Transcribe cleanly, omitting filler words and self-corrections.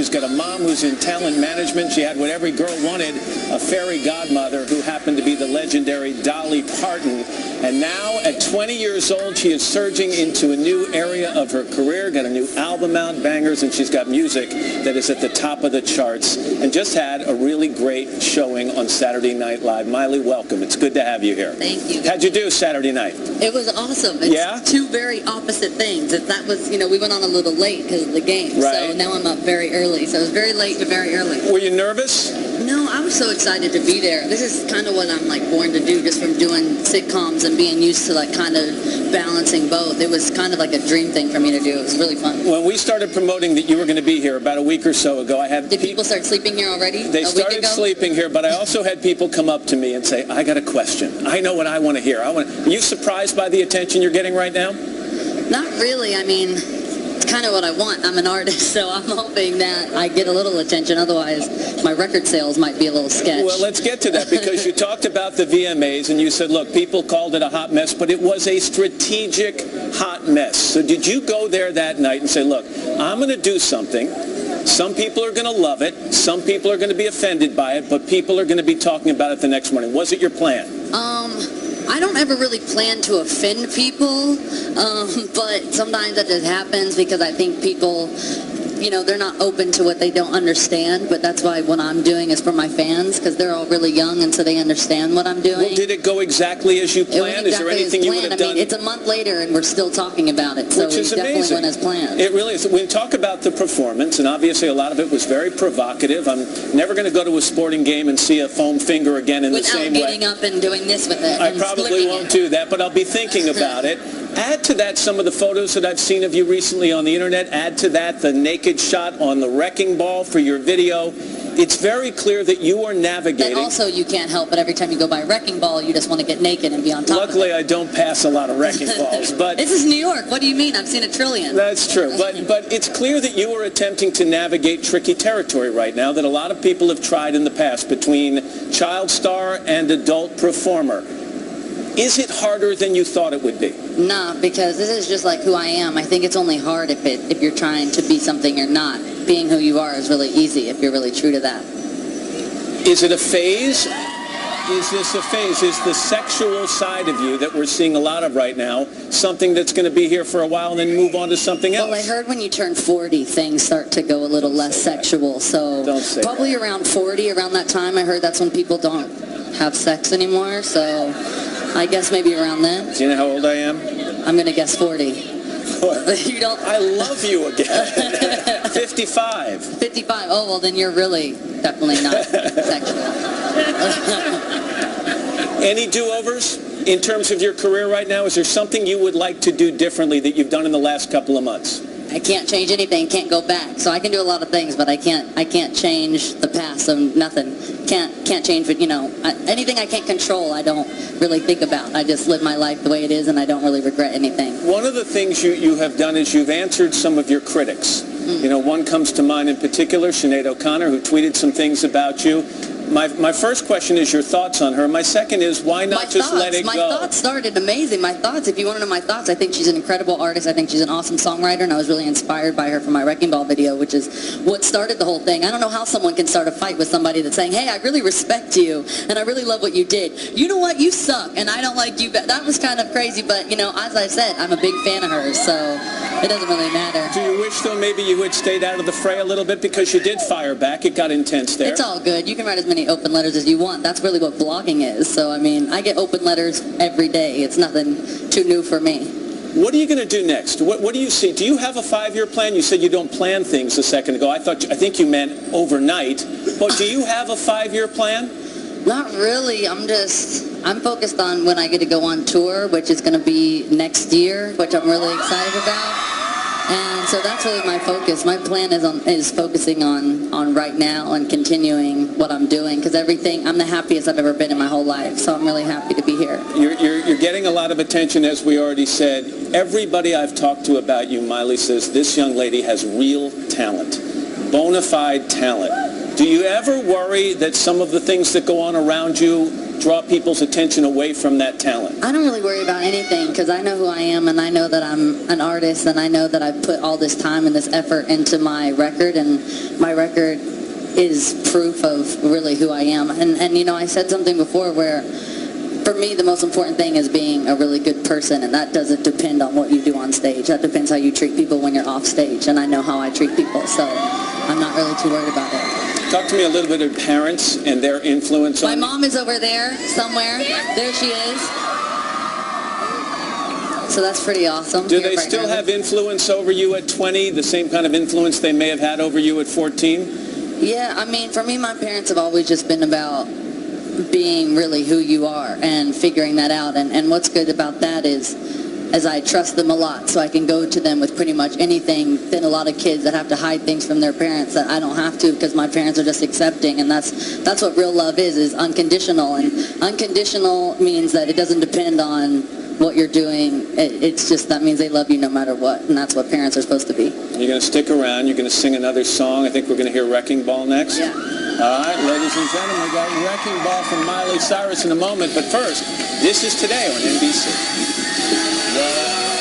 She's got a mom who's in talent management. She had what every girl wanted, a fairy godmother who happened to be the legendary Dolly Parton. And now, at 20 years old, she is surging into a new area of her career, got a new album out, bangers, and she's got music that is at the top of the charts, and just had a really great showing on Saturday Night Live. Miley, welcome. It's good to have you here. Thank you. How'd you do Saturday night? It was awesome. It's two very opposite things. If that was, we went on a little late because of the game, right. So now I'm up very early. So it was very late to very early. Were you nervous? No, I was so excited to be there. This is kind of what I'm born to do, just from doing sitcoms and being used to kind of balancing both. It was kind of like a dream thing for me to do. It was really fun. When we started promoting that you were going to be here about a week or so ago, I had Did people start sleeping here already? They started sleeping here, but I also had people come up to me and say, I got a question. I know what I want to hear. Are you surprised by the attention you're getting right now? Not really. I mean, it's kind of what I want. I'm an artist, so I'm hoping that I get a little attention. Otherwise, my record sales might be a little sketch. Well, let's get to that, because you talked about the VMAs, and you said, look, people called it a hot mess, but it was a strategic hot mess. So did you go there that night and say, look, I'm going to do something. Some people are going to love it. Some people are going to be offended by it, but people are going to be talking about it the next morning. Was it your plan? I don't ever really plan to offend people, but sometimes that just happens because I think people, they're not open to what they don't understand, but that's why what I'm doing is for my fans, because they're all really young, and so they understand what I'm doing. Well, did it go exactly as you planned? Exactly. Is there anything you would have done? It's a month later, and we're still talking about it, so Which is it definitely amazing. went as planned. It really is. We talk about the performance, and obviously a lot of it was very provocative. I'm never going to go to a sporting game and see a foam finger again in the same way. Without getting up and doing this with it. I probably won't do that, but I'll be thinking about it. Add to that some of the photos that I've seen of you recently on the internet. Add to that the naked shot on the wrecking ball for your video. It's very clear that you are navigating. And also, you can't help but every time you go by a wrecking ball, you just want to get naked and be on top Luckily, of it. I don't pass a lot of wrecking balls. But this is New York. What do you mean? I've seen a trillion. That's true. But it's clear that you are attempting to navigate tricky territory right now that a lot of people have tried in the past between child star and adult performer. Is it harder than you thought it would be? Nah, because this is just like who I am. I think it's only hard if you're trying to be something you're not. Being who you are is really easy if you're really true to that. Is it a phase? Is this a phase? Is the sexual side of you that we're seeing a lot of right now something that's going to be here for a while and then move on to something else? Well, I heard when you turn 40, things start to go a little less sexual. So don't say probably that. Around 40, around that time, I heard that's when people don't have sex anymore. So I guess maybe around then. Do you know how old I am? I'm going to guess 40. You don't. I love you again. 55. 55. Oh, well, then you're really definitely not sexual. Any do-overs in terms of your career right now? Is there something you would like to do differently that you've done in the last couple of months? I can't change anything, can't go back. So I can do a lot of things, but I can't change the past, so nothing. Can't change it, anything I can't control, I don't really think about. I just live my life the way it is, and I don't really regret anything. One of the things you have done is you've answered some of your critics. One comes to mind in particular, Sinead O'Connor, who tweeted some things about you. My first question is your thoughts on her. My second is, why not just let it go? My thoughts started amazing. My thoughts, if you want to know my thoughts, I think she's an incredible artist. I think she's an awesome songwriter, and I was really inspired by her for my Wrecking Ball video, which is what started the whole thing. I don't know how someone can start a fight with somebody that's saying, hey, I really respect you, and I really love what you did. You know what? You suck, and I don't like you. That was kind of crazy, but, as I said, I'm a big fan of hers, so it doesn't really matter. Do you wish, though, maybe you had stayed out of the fray a little bit because you did fire back? It got intense there. It's all good. You can write as many open letters as you want. That's really what blogging is. So, I get open letters every day. It's nothing too new for me. What are you going to do next? What do you see? Do you have a 5-year plan? You said you don't plan things a second ago. I think you meant overnight. But do you have a 5-year plan? Not really. I'm focused on when I get to go on tour, which is going to be next year, which I'm really excited about. And so that's really my focus. My plan is focusing on right now and continuing what I'm doing, because I'm the happiest I've ever been in my whole life. So I'm really happy to be here. You're getting a lot of attention, as we already said. Everybody I've talked to about you, Miley, says this young lady has real talent, bona fide talent. Do you ever worry that some of the things that go on around you draw people's attention away from that talent? I don't really worry about anything because I know who I am, and I know that I'm an artist, and I know that I've put all this time and this effort into my record, and my record is proof of really who I am. And you know, I said something before where for me the most important thing is being a really good person, and that doesn't depend on what you do on stage. That depends how you treat people when you're off stage, and I know how I treat people, so I'm not really too worried about it. Talk to me a little bit of parents and their influence on My mom is over there somewhere. There she is. So that's pretty awesome. Do they still have influence over you at 20, the same kind of influence they may have had over you at 14? Yeah, I mean, for me, my parents have always just been about being really who you are and figuring that out. And what's good about that is, as I trust them a lot, so I can go to them with pretty much anything, than a lot of kids that have to hide things from their parents that I don't have to because my parents are just accepting. And that's what real love is unconditional. And unconditional means that it doesn't depend on what you're doing. It's just, that means they love you no matter what. And that's what parents are supposed to be. You're going to stick around. You're going to sing another song. I think we're going to hear Wrecking Ball next. Yeah. All right, ladies and gentlemen, we got Wrecking Ball from Miley Cyrus in a moment. But first, This Is Today on NBC.